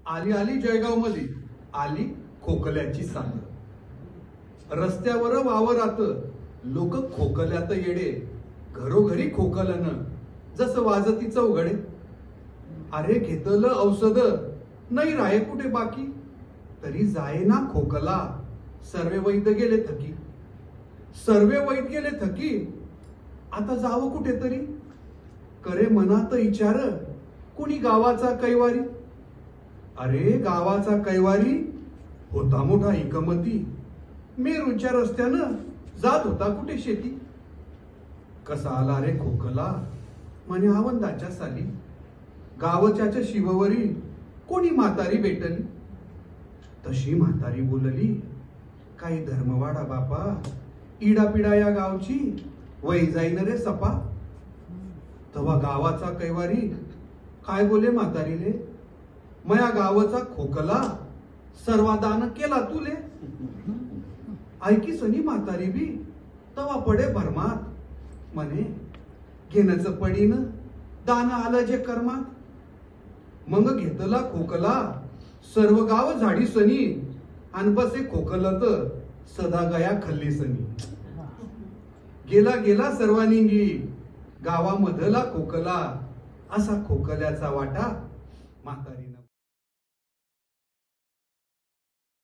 आली आली जळगाव मध्ये आली खोकल्याची साथ. रस्त्यावर वावरात लोक खोकल्यात येडे, घरोघरी खोकल्यानं जसं वाजतीचं उघडे. अरे घेतलं औषध नाही राहे कुठे बाकी, तरी जाये ना खोकला. सर्वे वैद्य गेले थकी, सर्वे वैद्य गेले थकी. आता जावं कुठेतरी, करे मनात विचार कुणी गावाचा कैवारी. अरे गावाचा कैवारी होता मोठा हिकमती, मेरूच्या रस्त्यानं जात होता कुठे शेती. कसा आला रे खोकला म्हणे आवंदाच्या साली, गावच्याच्या शिववरी कोणी म्हातारी भेटली. तशी म्हातारी बोलली, काही धर्मवाडा बापा, इडापिडा या गावची वै जाईन रे सपा. तेव्हा गावाचा कैवारी काय बोले म्हातारीले, मया गावाचा खोकला सर्वादान केला तुले. ऐकी सनी म्हातारी बी तवा पडे भरमात, म्हणे घेणच पडीन दान आलं जे कर्मात. मग घेतला खोकला सर्व गाव झाडी सनी, आणि बसे खोकलत सदा गया खल्ली सनी. गेला गेला सर्वानिंगी गावामधला खोकला, असा खोकल्याचा वाटा म्हातारी